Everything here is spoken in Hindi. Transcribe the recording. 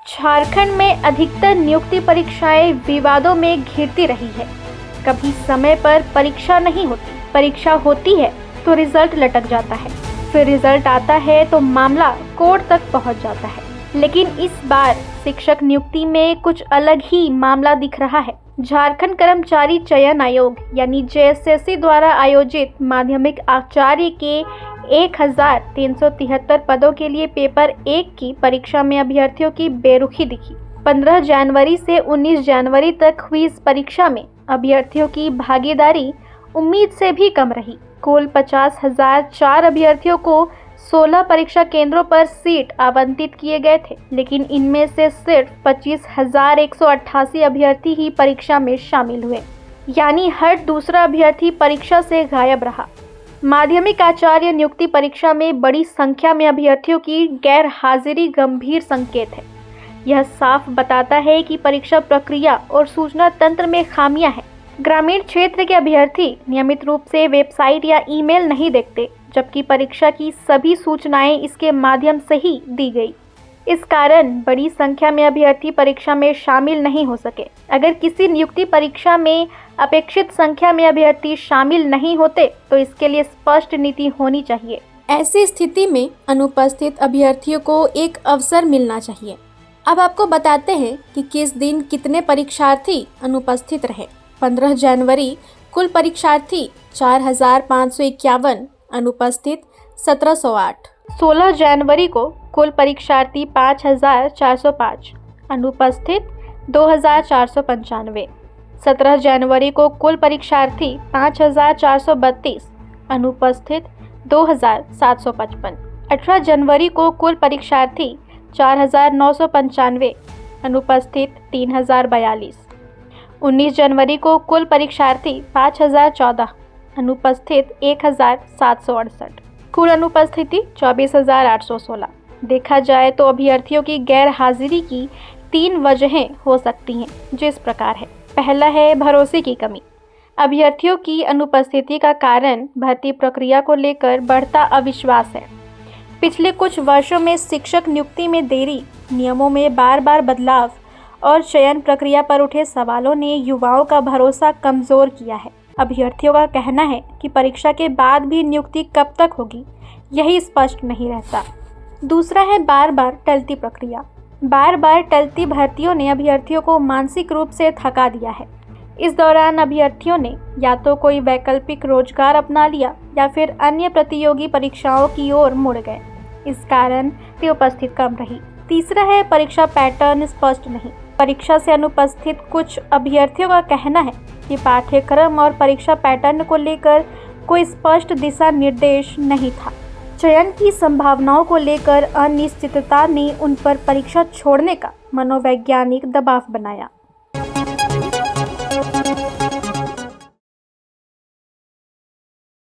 झारखंड में अधिकतर नियुक्ति परीक्षाएं विवादों में घिरती रही है। कभी समय पर परीक्षा नहीं होती, परीक्षा होती है तो रिजल्ट लटक जाता है, फिर रिजल्ट आता है तो मामला कोर्ट तक पहुंच जाता है। लेकिन इस बार शिक्षक नियुक्ति में कुछ अलग ही मामला दिख रहा है। झारखंड कर्मचारी चयन आयोग यानी जेएसएससी द्वारा आयोजित माध्यमिक आचार्य के 1373 पदों के लिए पेपर 1 की परीक्षा में अभ्यर्थियों की बेरुखी दिखी। 15 जनवरी से 19 जनवरी तक हुई इस परीक्षा में अभ्यर्थियों की भागीदारी उम्मीद से भी कम रही। कुल 50,004 अभ्यर्थियों को 16 परीक्षा केंद्रों पर सीट आवंटित किए गए थे, लेकिन इनमें से सिर्फ 25,188 अभ्यर्थी ही परीक्षा में शामिल हुए, यानी हर दूसरा अभ्यर्थी परीक्षा से गायब रहा। माध्यमिक आचार्य नियुक्ति परीक्षा में बड़ी संख्या में अभ्यर्थियों की गैर हाजिरी गंभीर संकेत है। यह साफ बताता है कि परीक्षा प्रक्रिया और सूचना तंत्र में खामियां हैं। ग्रामीण क्षेत्र के अभ्यर्थी नियमित रूप से वेबसाइट या ईमेल नहीं देखते, जबकि परीक्षा की सभी सूचनाएं इसके माध्यम से ही दी गई। इस कारण बड़ी संख्या में अभ्यर्थी परीक्षा में शामिल नहीं हो सके। अगर किसी नियुक्ति परीक्षा में अपेक्षित संख्या में अभ्यर्थी शामिल नहीं होते तो इसके लिए स्पष्ट नीति होनी चाहिए। ऐसी स्थिति में अनुपस्थित अभ्यर्थियों को एक अवसर मिलना चाहिए। अब आपको बताते हैं कि किस दिन कितने परीक्षार्थी अनुपस्थित रहे। 15 जनवरी कुल परीक्षार्थी 4,551, अनुपस्थित 1,708। 16 जनवरी को कुल परीक्षार्थी 5,405, अनुपस्थित 2,495। 17 जनवरी को कुल परीक्षार्थी 5,432, अनुपस्थित 2,755। 18 जनवरी को कुल परीक्षार्थी 4,995, अनुपस्थित 3,042। 19 जनवरी को कुल परीक्षार्थी 5,014, अनुपस्थित 1,768। कुल अनुपस्थिति 24,816। देखा जाए तो अभ्यर्थियों की गैर हाजिरी की 3 वजहें हो सकती हैं, जो इस प्रकार है। पहला है भरोसे की कमी। अभ्यर्थियों की अनुपस्थिति का कारण भर्ती प्रक्रिया को लेकर बढ़ता अविश्वास है। पिछले कुछ वर्षों में शिक्षक नियुक्ति में देरी, नियमों में बार बार बदलाव और चयन प्रक्रिया पर उठे सवालों ने युवाओं का भरोसा कमज़ोर किया है। अभ्यर्थियों का कहना है कि परीक्षा के बाद भी नियुक्ति कब तक होगी, यही स्पष्ट नहीं रहता। दूसरा है बार बार टलती प्रक्रिया। बार बार टलती भर्तियों ने अभ्यर्थियों को मानसिक रूप से थका दिया है। इस दौरान अभ्यर्थियों ने या तो कोई वैकल्पिक रोजगार अपना लिया या फिर अन्य प्रतियोगी परीक्षाओं की ओर मुड़ गए। इस कारण वे उपस्थित कम रही। तीसरा है परीक्षा पैटर्न स्पष्ट नहीं। परीक्षा से अनुपस्थित कुछ अभ्यर्थियों का कहना है कि पाठ्यक्रम और परीक्षा पैटर्न को लेकर कोई स्पष्ट दिशा निर्देश नहीं था। चयन की संभावनाओं को लेकर अनिश्चितता ने उन पर परीक्षा छोड़ने का मनोवैज्ञानिक दबाव बनाया।